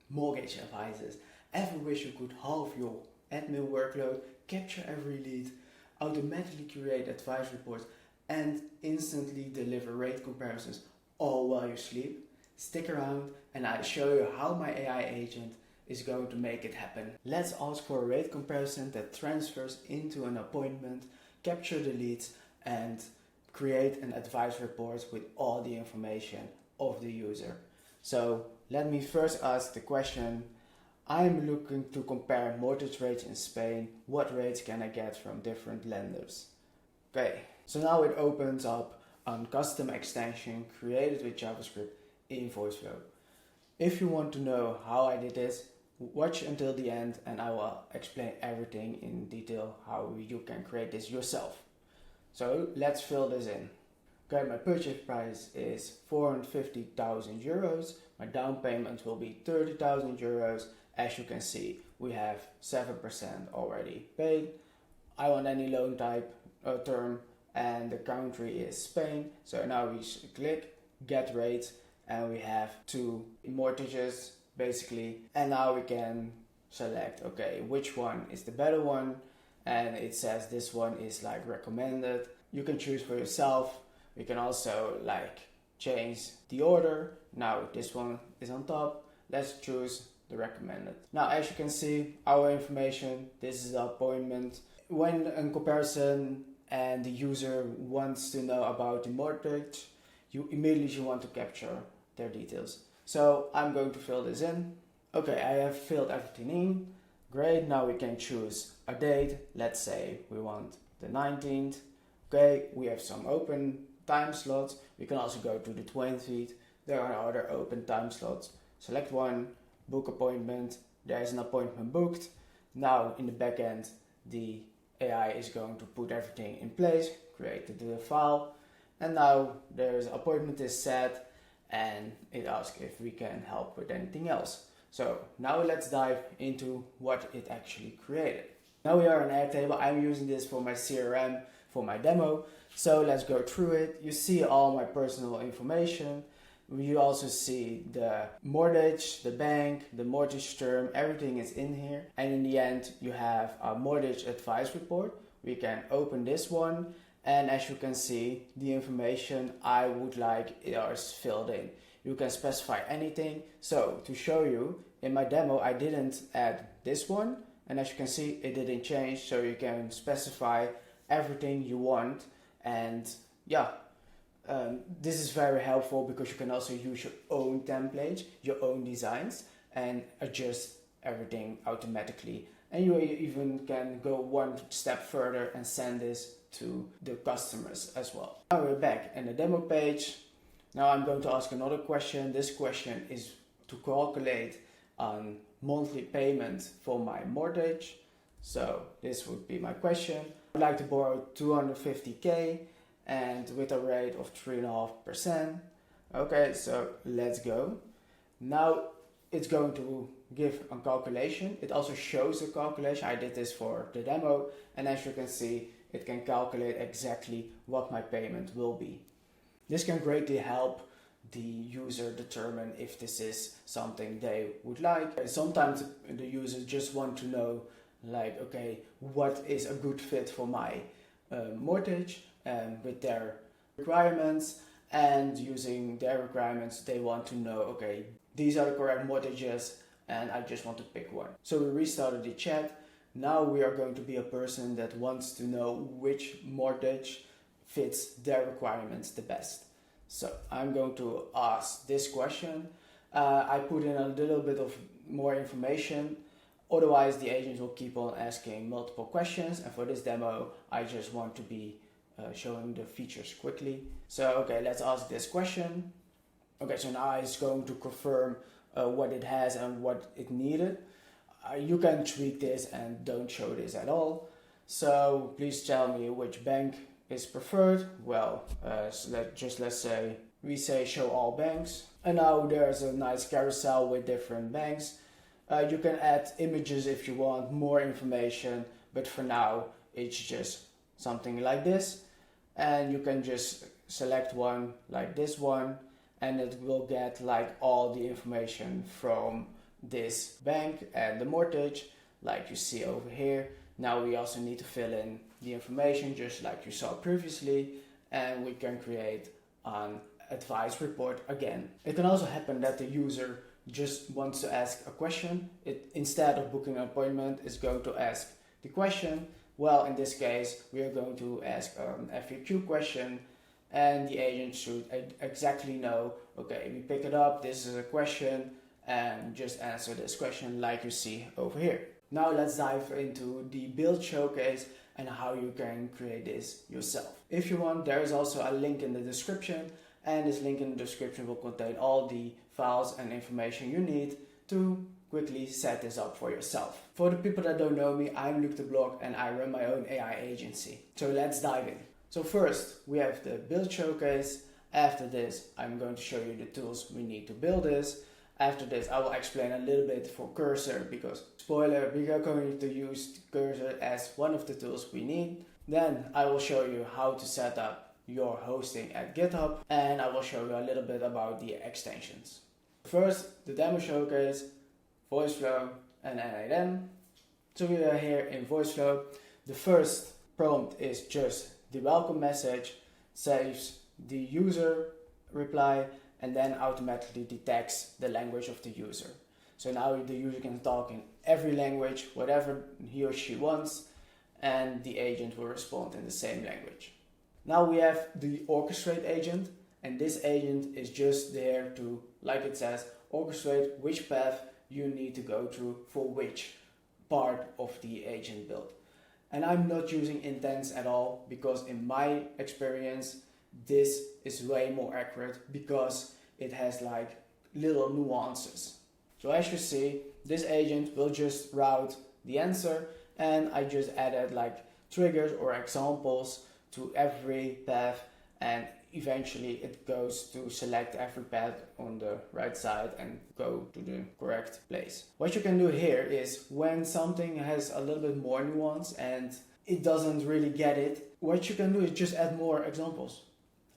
mortgage advisors ever wish you could halve your admin workload, capture every lead, automatically create advice reports, and instantly deliver rate comparisons all while you sleep? Stick around and I'll show you how my AI agent is going to make it happen. Let's ask for a rate comparison that transfers into an appointment, capture the leads, and create an advice report with all the information of the user. So let me first ask the question, I'm looking to compare mortgage rates in Spain. What rates can I get from different lenders? Okay, so now it opens up a custom extension created with JavaScript in Voiceflow. If you want to know how I did this, watch until the end and I will explain everything in detail how you can create this yourself. So let's fill this in. Okay, my purchase price is 450,000 euros. My down payment will be 30,000 euros. As you can see, we have 7% already paid. I want any loan type term and the country is Spain. So now we click get rate and we have 2 mortgages basically. And now we can select, okay, which one is the better one. And it says this one is like recommended. You can choose for yourself. You can also like change the order. Now this one is on top. Let's choose the recommended. Now as you can see, our information, this is the appointment. When in comparison and the user wants to know about the mortgage, you immediately want to capture their details. So I'm going to fill this in. Okay, I have filled everything in. Great, now we can choose a date. Let's say we want the 19th. Okay, we have some open time slots. We can also go to the 20th. There are other open time slots. Select one, book appointment. There's an appointment booked. Now in the back end, the AI is going to put everything in place, create the file, and now there's appointment is set and it asks if we can help with anything else. So now let's dive into what it actually created. Now we are on Airtable. I'm using this for my CRM, for my demo. So let's go through it. You see all my personal information. You also see the mortgage, the bank, the mortgage term, everything is in here. And in the end, you have a mortgage advice report. We can open this one. And as you can see, the information I would like is filled in. You can specify anything. So to show you, in my demo, I didn't add this one. And as you can see, it didn't change. So you can specify everything you want. And yeah, this is very helpful because you can also use your own templates, your own designs, and adjust everything automatically. And you even can go one step further and send this to the customers as well. Now we're back in the demo page. Now I'm going to ask another question. This question is to calculate monthly payment for my mortgage. So this would be my question. I'd like to borrow 250k and with a rate of 3.5%. Okay, so let's go. Now it's going to give a calculation. It also shows the calculation. I did this for the demo, and as you can see, it can calculate exactly what my payment will be. This can greatly help the user determine if this is something they would like. Sometimes the users just want to know, like, okay, what is a good fit for my mortgage with their requirements, and using their requirements, they want to know, okay, these are the correct mortgages and I just want to pick one. So we restarted the chat. Now we are going to be a person that wants to know which mortgage fits their requirements the best. So I'm going to ask this question. I put in a little bit of more information. Otherwise, the agent will keep on asking multiple questions. And for this demo, I just want to be showing the features quickly. So, okay, let's ask this question. Okay, so now it's going to confirm what it has and what it needed. You can tweak this and don't show this at all. So please tell me which bank is preferred. Well, let's say we say show all banks. And now there's a nice carousel with different banks. You can add images if you want more information, but for now it's just something like this. And you can just select one like this one, and it will get like all the information from this bank and the mortgage, like you see over here. Now we also need to fill in the information just like you saw previously, and we can create an advice report again. It can also happen that the user just wants to ask a question. Instead of booking an appointment, is going to ask the question. Well, in this case, we are going to ask an FAQ question, and the agent should exactly know, okay, we pick it up, this is a question, and just answer this question like you see over here. Now let's dive into the build showcase and how you can create this yourself. If you want, there is also a link in the description, and this link in the description will contain all the files and information you need to quickly set this up for yourself. For the people that don't know me, I'm Luc de Blok and I run my own AI agency. So let's dive in. So first we have the build showcase. After this, I'm going to show you the tools we need to build this. After this, I will explain a little bit for Cursor, because spoiler, we are going to use Cursor as one of the tools we need. Then I will show you how to set up your hosting at GitHub, and I will show you a little bit about the extensions. First, the demo showcase, Voiceflow and NIDM. So we are here in Voiceflow. The first prompt is just the welcome message, saves the user reply, and then automatically detects the language of the user. So now the user can talk in every language, whatever he or she wants, and the agent will respond in the same language. Now we have the orchestrate agent, and this agent is just there to, like it says, orchestrate which path you need to go through for which part of the agent build. And I'm not using intents at all, because in my experience, this is way more accurate because it has like little nuances. So as you see, this agent will just route the answer, and I just added like triggers or examples to every path, and eventually it goes to select every path on the right side and go to the correct place. What you can do here is, when something has a little bit more nuance and it doesn't really get it, what you can do is just add more examples.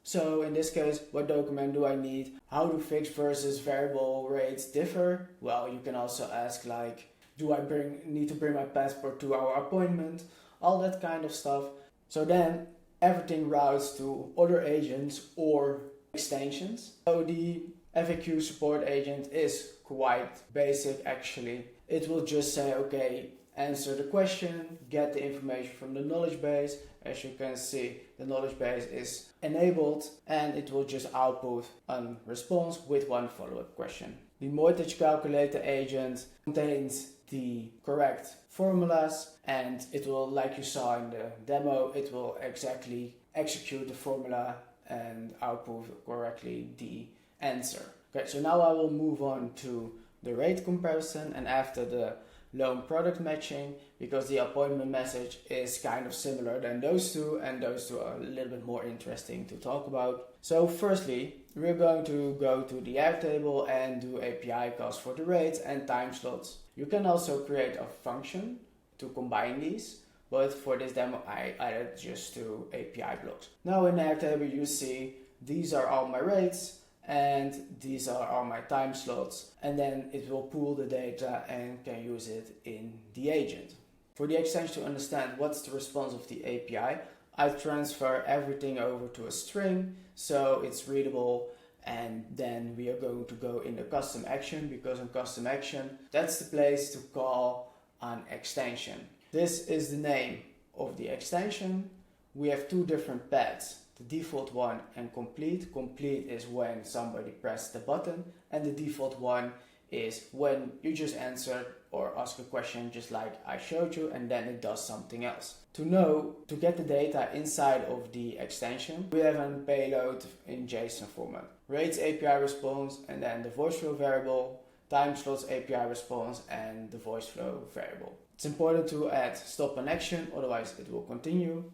So in this case, what document do I need? How do fixed versus variable rates differ? Well, you can also ask like, do I need to bring my passport to our appointment? All that kind of stuff. So then everything routes to other agents or extensions. So the FAQ support agent is quite basic actually. It will just say, okay, answer the question, get the information from the knowledge base. As you can see, the knowledge base is enabled, and it will just output a response with one follow-up question. The mortgage calculator agent contains the correct formulas, and it will, like you saw in the demo, it will exactly execute the formula and output correctly the answer. Okay, so now I will move on to the rate comparison, and after the loan product matching, because the appointment message is kind of similar than those two, and those two are a little bit more interesting to talk about. So firstly, we're going to go to the Airtable and do API calls for the rates and time slots. You can also create a function to combine these, but for this demo I added just two API blocks. Now in Airtable you see these are all my rates, and these are all my time slots, and then it will pull the data and can use it in the agent. For the extension to understand what's the response of the API, I transfer everything over to a string so it's readable, and then we are going to go in the custom action, because in custom action, that's the place to call an extension. This is the name of the extension. We have two different paths. The default one and complete. Complete is when somebody pressed the button, and the default one is when you just answered or ask a question just like I showed you, and then it does something else. To get the data inside of the extension, we have a payload in JSON format. Rates API response, and then the Voiceflow variable, time slots API response, and the Voiceflow variable. It's important to add stop an action, otherwise it will continue.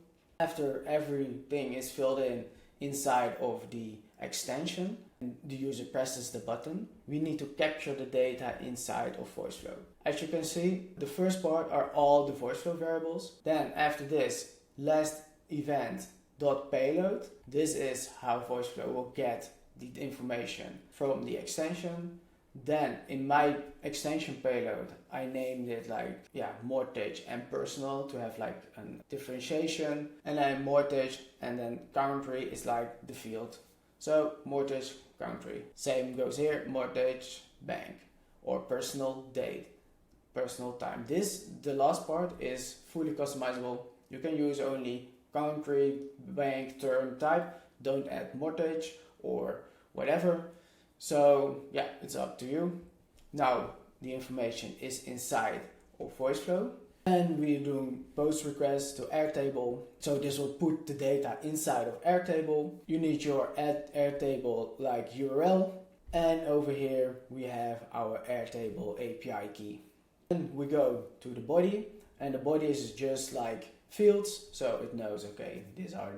After everything is filled in inside of the extension and the user presses the button, we need to capture the data inside of Voiceflow. As you can see, the first part are all the Voiceflow variables. Then after this, last event.payload. This is how Voiceflow will get the information from the extension. Then in my extension payload, I named it like, mortgage and personal to have like a differentiation, and then mortgage and then country is like the field. So mortgage country. Same goes here, mortgage bank, or personal date, personal time. The last part is fully customizable. You can use only country, bank, term, type. Don't add mortgage or whatever. So yeah, it's up to you. Now the information is inside of Voiceflow, and we're doing post requests to Airtable. So this will put the data inside of Airtable. You need your Airtable like URL, and over here we have our Airtable API key. Then we go to the body, and the body is just like fields, so it knows, okay, these are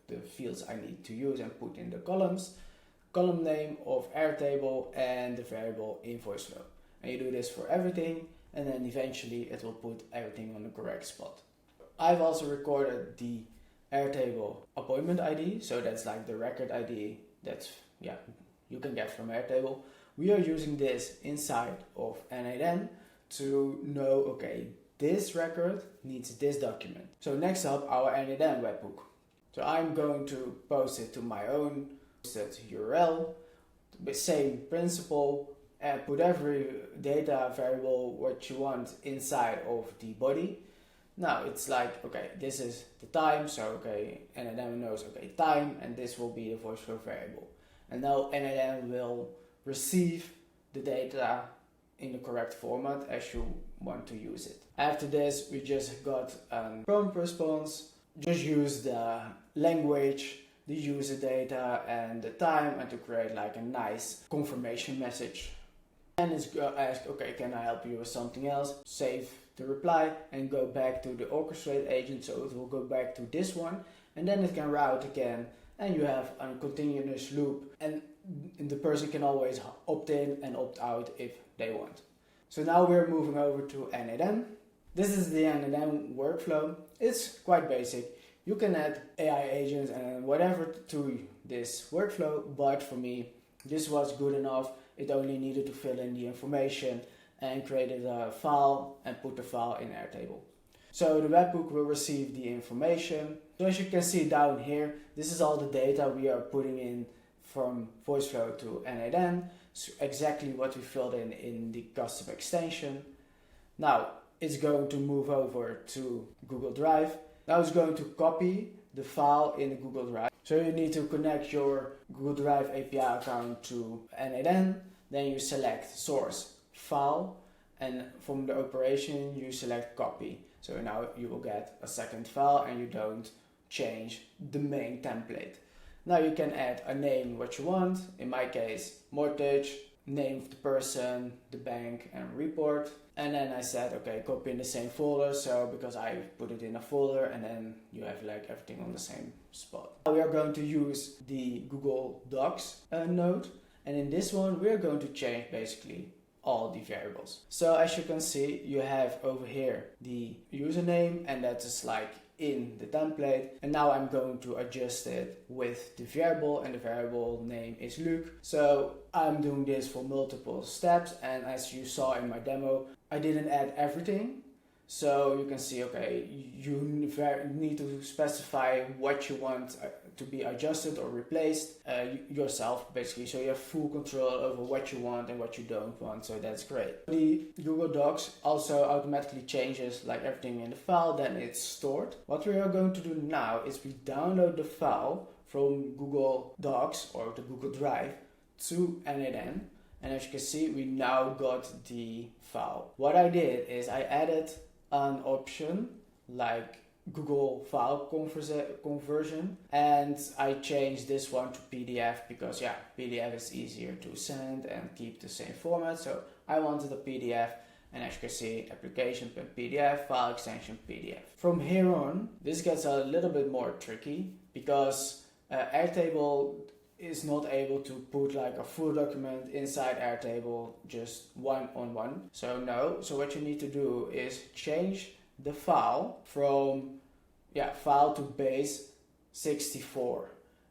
the fields I need to use and put in the columns. Column name of Airtable and the variable in Voiceflow. And you do this for everything, and then eventually it will put everything on the correct spot. I've also recorded the Airtable appointment ID, so that's like the record ID that's you can get from Airtable. We are using this inside of N8N to know, okay, this record needs this document. So next up, our N8N webhook. So I'm going to post it to my own URL, the same principle, and put every data variable what you want inside of the body. Now it's like, okay, this is the time, so okay, N8N knows, okay, time, and this will be the Voiceflow variable. And now N8N will receive the data in the correct format as you want to use it. After this, we just got a prompt response. Just use the language, the user data, and the time, and to create like a nice confirmation message. And it's going to ask, okay, can I help you with something else? Save the reply and go back to the orchestrate agent, so it will go back to this one, and then it can route again, and you have a continuous loop, and the person can always opt in and opt out if they want. So now we're moving over to N8N. This is the N8N workflow. It's quite basic. You can add AI agents and whatever to this workflow, but for me, this was good enough. It only needed to fill in the information and created a file and put the file in Airtable. So the webhook will receive the information. So as you can see down here, this is all the data we are putting in from Voiceflow to N8N. So exactly what we filled in the custom extension. Now it's going to move over to Google Drive. Now it's going to copy the file in the Google Drive. So you need to connect your Google Drive API account to N8N. Then you select source file, and from the operation you select copy. So now you will get a second file and you don't change the main template. Now you can add a name what you want. In my case, mortgage, name of the person, the bank, and report. And then I said, okay, copy in the same folder. So because I put it in a folder, and then you have like everything on the same spot. Now we are going to use the Google Docs node. And in this one, we are going to change basically all the variables. So as you can see, you have over here the username, and that is like in the template. And now I'm going to adjust it with the variable, and the variable name is Luke. So I'm doing this for multiple steps, and as you saw in my demo, I didn't add everything. So you can see, okay, you need to specify what you want to be adjusted or replaced yourself, basically. So you have full control over what you want and what you don't want. So that's great. The Google Docs also automatically changes like everything in the file, then it's stored. What we are going to do now is we download the file from Google Docs or the Google Drive to N8N. And as you can see, we now got the file. What I did is I added an option like Google file conversion, and I changed this one to PDF because PDF is easier to send and keep the same format. So I wanted a PDF, and as you can see, application PDF, file extension PDF. From here on, this gets a little bit more tricky because Airtable is not able to put like a full document inside Airtable just one-on-one. So what you need to do is change the file from file to base 64.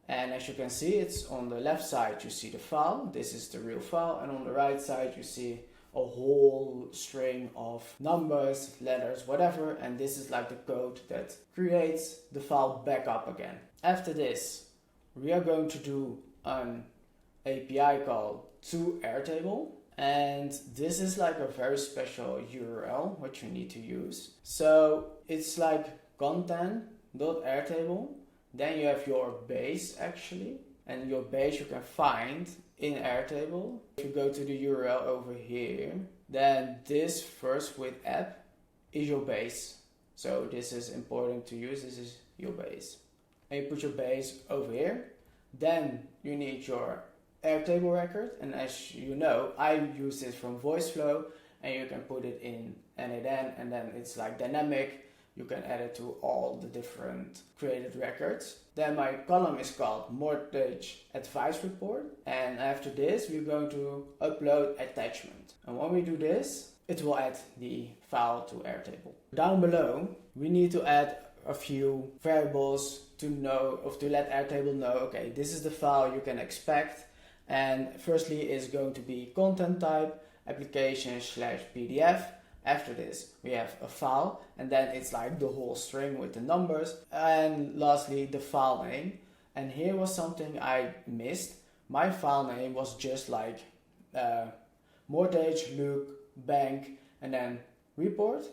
And as you can see, it's on the left side you see the file, this is the real file, and on the right side you see a whole string of numbers, letters, whatever, and this is like the code that creates the file back up again. After this, we are going to do an API call to Airtable, and this is like a very special URL what you need to use. So it's like content.airtable, then you have your base actually, and your base you can find in Airtable. If you go to the URL over here, then this first with app is your base. So this is important to use, this is your base. And you put your base over here. Then you need your Airtable record, and as you know, I use this from Voiceflow, and you can put it in NADN, and then it's like dynamic. You can add it to all the different created records. Then my column is called Mortgage Advice Report. And after this, we're going to upload attachment. And when we do this, it will add the file to Airtable. Down below, we need to add a few variables to know, or to let Airtable know, okay, this is the file you can expect. And firstly is going to be content type, application/PDF. After this, we have a file, and then it's like the whole string with the numbers. And lastly, the file name. And here was something I missed. My file name was just like mortgage, look, bank, and then report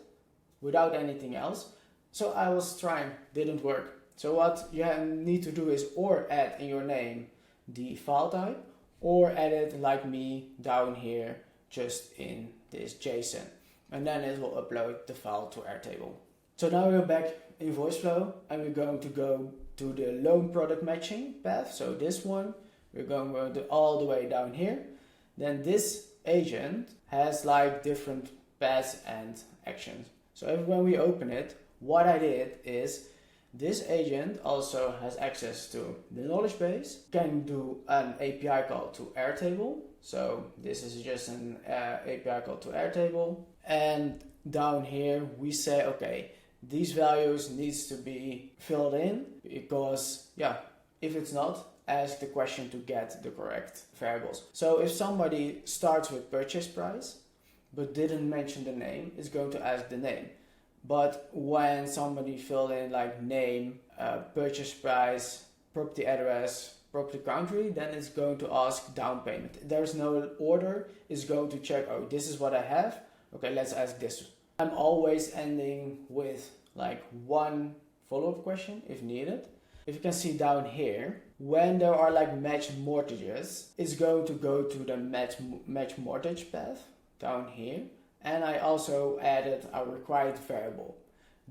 without anything else. So I was trying, didn't work. So what you need to do is or add in your name the file type, or add it like me down here, just in this JSON. And then it will upload the file to Airtable. So now we're back in Voiceflow, and we're going to go to the loan product matching path. So this one, we're going all the way down here. Then this agent has like different paths and actions. So when we open it, what I did is this agent also has access to the knowledge base, can do an API call to Airtable. So this is just an API call to Airtable. And down here we say, okay, these values needs to be filled in, because if it's not, ask the question to get the correct variables. So if somebody starts with purchase price but didn't mention the name, it's going to ask the name. But when somebody filled in like name, purchase price, property address, property country, then it's going to ask down payment. There's no order, it's going to check, oh, this is what I have. Okay, let's ask this. I'm always ending with like one follow-up question if needed. If you can see down here, when there are like matched mortgages, it's going to go to the match mortgage path down here. And I also added a required variable.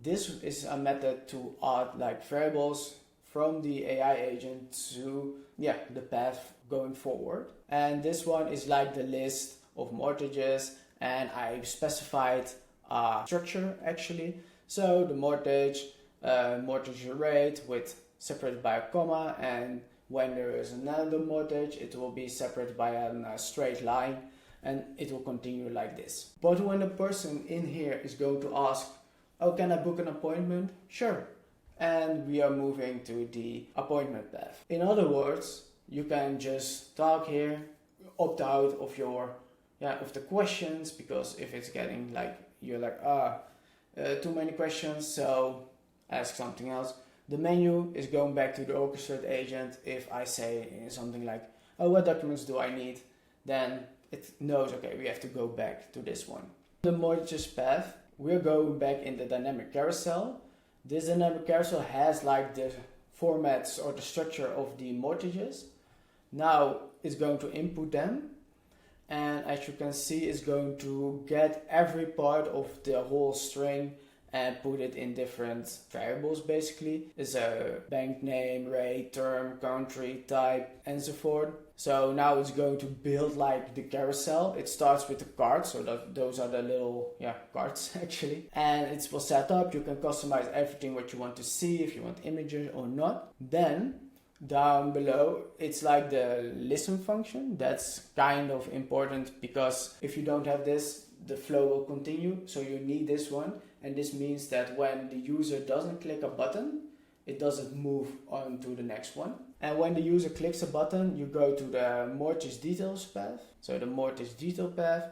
This is a method to add like variables from the AI agent to the path going forward. And this one is like the list of mortgages, and I specified a structure actually. So the mortgage rate with separated by a comma, and when there is another mortgage, it will be separated by a straight line, and it will continue like this. But when the person in here is going to ask, oh, can I book an appointment? Sure. And we are moving to the appointment path. In other words, you can just talk here, opt out of your of the questions, because if it's getting like, you're like, too many questions, so ask something else. The menu is going back to the orchestrate agent. If I say something like, oh, what documents do I need? Then it knows, okay, we have to go back to this one. The mortgages path, we're going back in the dynamic carousel. This dynamic carousel has like the formats or the structure of the mortgages. Now it's going to input them. And as you can see, it's going to get every part of the whole string and put it in different variables basically. It's a bank name, rate, term, country, type, and so forth. So now it's going to build like the carousel. It starts with the cards, so those are the little cards actually. And it will set up, you can customize everything what you want to see, if you want images or not. Then down below, it's like the listen function. That's kind of important, because if you don't have this, the flow will continue. So you need this one. And this means that when the user doesn't click a button, it doesn't move on to the next one. And when the user clicks a button, you go to the mortgage details path. So the mortgage detail path,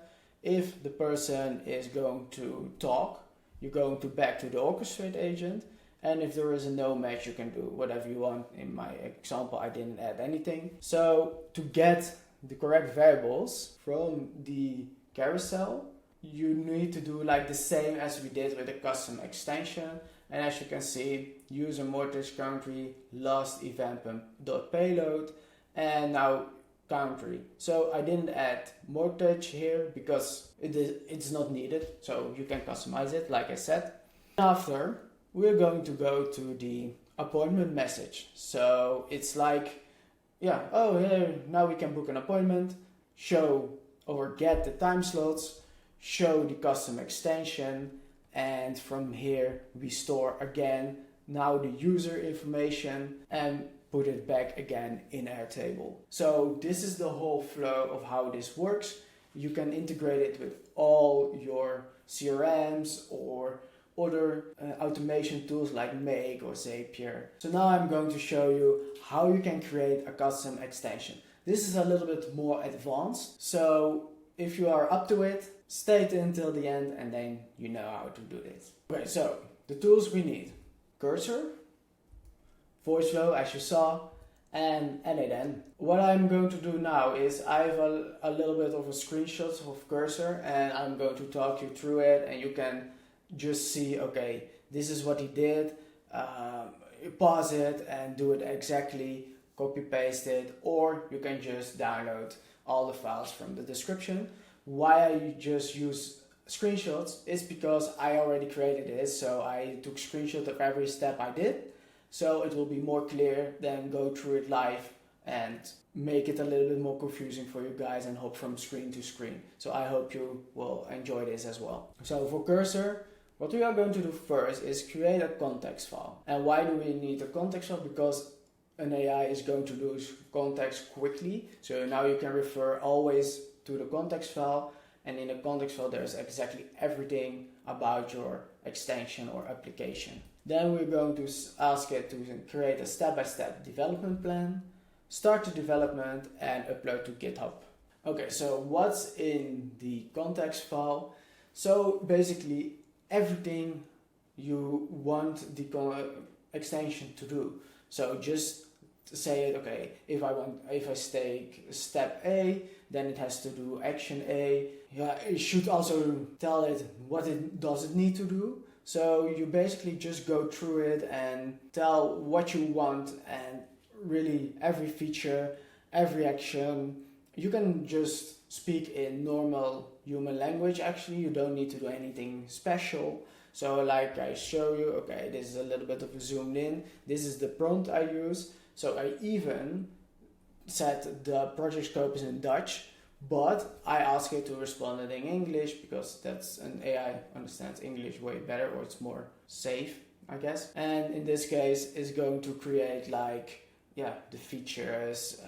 if the person is going to talk, you're going to back to the orchestrate agent. And if there is a no match, you can do whatever you want. In my example, I didn't add anything. So to get the correct variables from the carousel, you need to do like the same as we did with the custom extension. And as you can see, user mortgage country, last event dot payload, and now country. So I didn't add mortgage here because it's not needed. So you can customize it, like I said. After, we're going to go to the appointment message. So it's like, yeah, oh, here, now we can book an appointment, show or get the time slots, show the custom extension, and from here we store again now the user information and put it back again in Airtable. So this is the whole flow of how this works. You can integrate it with all your CRMs or other automation tools like Make or Zapier. So now I'm going to show you how you can create a custom extension. This is a little bit more advanced, so if you are up to it, stay until the end and then you know how to do this. Okay, so the tools we need: Cursor, Voiceflow as you saw, and NAN. What I'm going to do now is I have a little bit of a screenshot of Cursor and I'm going to talk you through it, and you can just see, okay, this is what he did, pause it and do it exactly, copy paste it, or you can just download all the files from the description. Why I just use screenshots is because I already created this, so I took screenshot of every step I did, so it will be more clear than go through it live and make it a little bit more confusing for you guys and hop from screen to screen. So I hope you will enjoy this as well. So for Cursor, what we are going to do first is create a context file. And why do we need a context file? Because an AI is going to lose context quickly. So now you can refer always to the context file, and in the context file there's exactly everything about your extension or application. Then we're going to ask it to create a step-by-step development plan, start the development, and upload to GitHub. Okay, so what's in the context file? So basically everything you want the extension to do. So just say it, okay, if I take step A, then it has to do action A. Yeah, it should also tell it what it does it need to do. So you basically just go through it and tell what you want, and really every feature, every action, you can just speak in normal human language. Actually, you don't need to do anything special. So like I show you, okay, this is a little bit of a zoomed in. This is the prompt I use. So I even said the project scope is in Dutch, but I ask it to respond it in English because that's an AI understands English way better, or it's more safe, I guess. And in this case, it's going to create like, yeah, the features,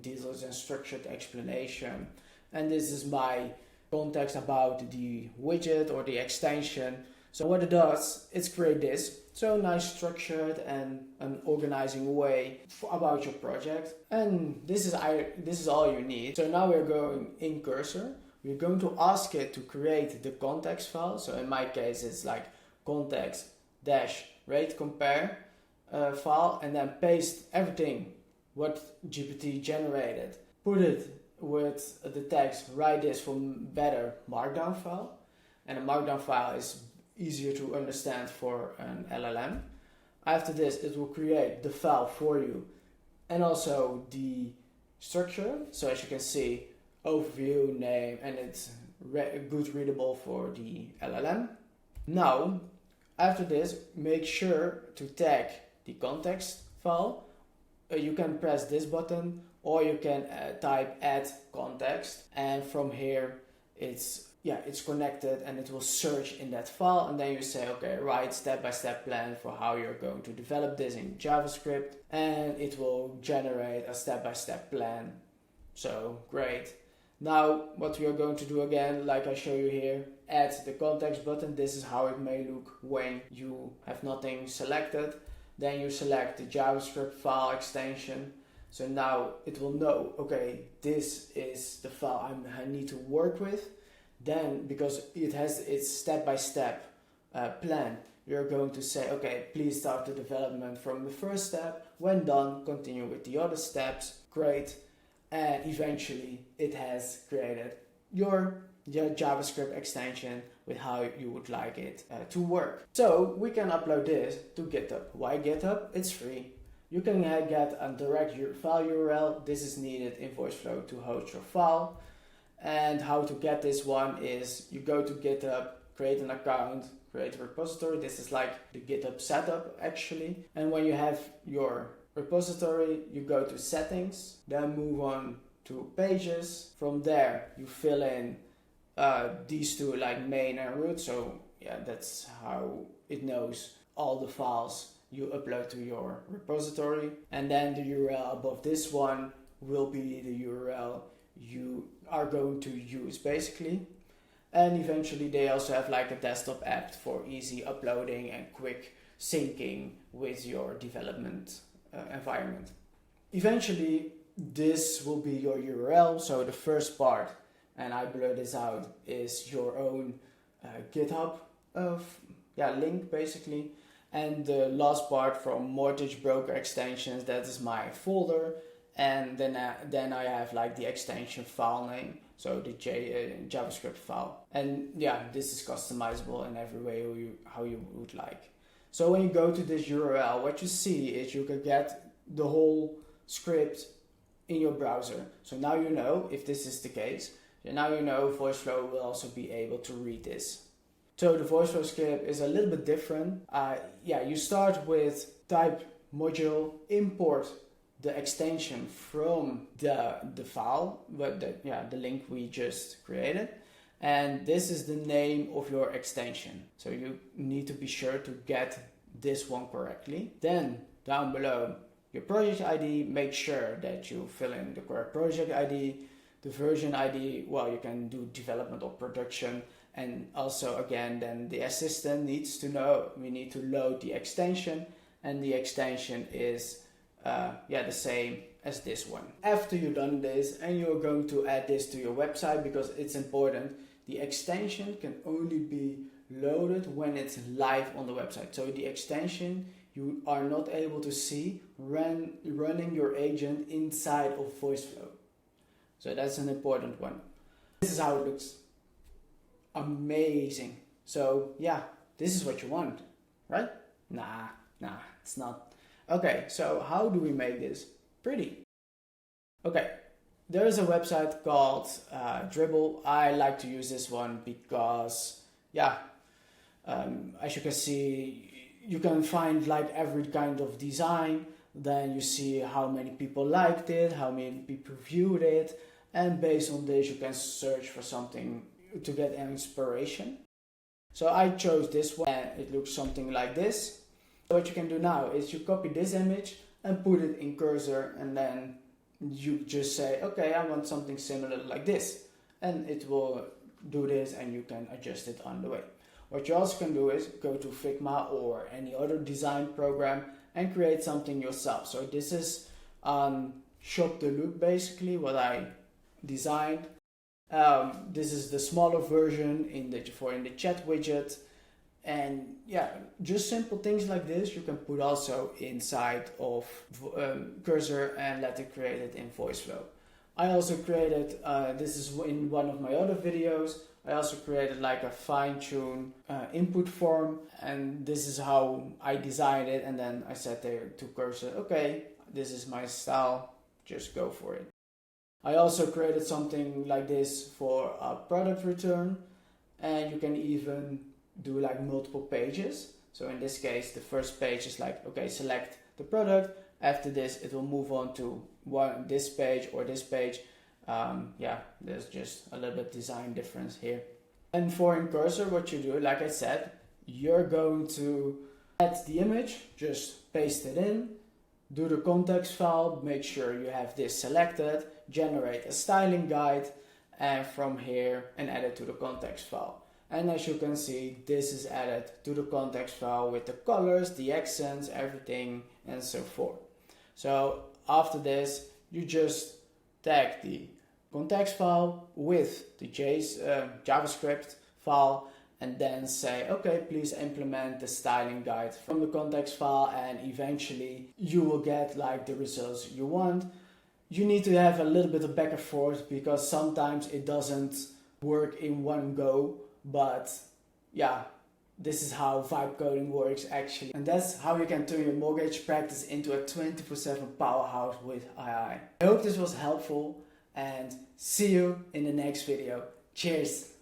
details and structured explanation. And this is my context about the widget or the extension. So what it does, it's create this. So nice structured and an organizing way about your project. And this is all you need. So now we're going in Cursor. We're going to ask it to create the context file. So in my case, it's like context dash rate compare file, and then paste everything what GPT generated. Put it with the text, write this for better markdown file. And a markdown file is easier to understand for an LLM. After this, it will create the file for you and also the structure. So as you can see, overview, name, and it's good readable for the LLM. Now, after this, make sure to tag the context file. You can press this button, or you can type add context, and from here it's connected and it will search in that file, and then you say, okay, write step-by-step plan for how you're going to develop this in JavaScript, and it will generate a step-by-step plan. So great. Now what we are going to do again, like I show you here, add the context button. This is how it may look when you have nothing selected. Then you select the JavaScript file extension. So now it will know, okay, this is the file I need to work with. Then, because it has its step-by-step plan, you're going to say, okay, please start the development from the first step. When done, continue with the other steps. Great. And eventually it has created your JavaScript extension with how you would like it to work. So we can upload this to GitHub. Why GitHub? It's free. You can get a direct file URL. This is needed in Voiceflow to host your file. And how to get this one is you go to GitHub, create an account, create a repository. This is like the GitHub setup actually. And when you have your repository, you go to settings, then move on to pages. From there, you fill in these two, like main and root. So yeah, that's how it knows all the files you upload to your repository. And then the URL above this one will be the URL you are going to use basically. And eventually they also have like a desktop app for easy uploading and quick syncing with your development environment. Eventually this will be your URL. So the first part, and I blur this out, is your own GitHub link basically. And the last part from Mortgage Broker Extensions, that is my folder. And then I have like the extension file name, so the JavaScript file. And yeah, this is customizable in every way how you would like. So when you go to this URL, what you see is you can get the whole script in your browser. So now you know if this is the case. And now you know Voiceflow will also be able to read this. So the Voiceflow script is a little bit different. You start with type module, import the extension from the file, but the link we just created. And this is the name of your extension. So you need to be sure to get this one correctly. Then down below, your project ID, make sure that you fill in the correct project ID, the version ID, well, you can do development or production. And also again, then the assistant needs to know, we need to load the extension, and the extension is the same as this one. After you've done this and you're going to add this to your website, because it's important, the extension can only be loaded when it's live on the website. So the extension you are not able to see running your agent inside of Voiceflow. So that's an important one. This is how it looks. Amazing. So yeah, this is what you want, right? Nah, it's not. Okay, so how do we make this pretty? Okay, there is a website called Dribble. I like to use this one because, as you can see, you can find like every kind of design. Then you see how many people liked it, how many people viewed it, and based on this, you can search for something to get an inspiration. So I chose this one, and it looks something like this. What you can do now is you copy this image and put it in Cursor, and then you just say, okay, I want something similar like this, and it will do this, and you can adjust it on the way. What you also can do is go to Figma or any other design program and create something yourself. So this is Shop the Look, basically what I designed. This is the smaller version in the chat widget. And yeah, just simple things like this you can put also inside of Cursor and let it create it in Voiceflow. I also created, this is in one of my other videos, I also created like a fine-tune input form, and this is how I designed it. And then I said there to Cursor, okay, this is my style, just go for it. I also created something like this for a product return, and you can even do like multiple pages. So in this case, the first page is like, okay, select the product. After this, it will move on to this page or this page. There's just a little bit design difference here. And for in Cursor, what you do, like I said, you're going to add the image, just paste it in, do the context file, make sure you have this selected, generate a styling guide, and from here and add it to the context file. And as you can see, this is added to the context file with the colors, the accents, everything, and so forth. So after this, you just tag the context file with the JavaScript file, and then say, okay, please implement the styling guide from the context file, and eventually you will get like the results you want. You need to have a little bit of back and forth because sometimes it doesn't work in one go, but yeah, this is how vibe coding works actually. And that's how you can turn your mortgage practice into a 24/7 powerhouse with AI. I hope this was helpful, and see you in the next video. Cheers!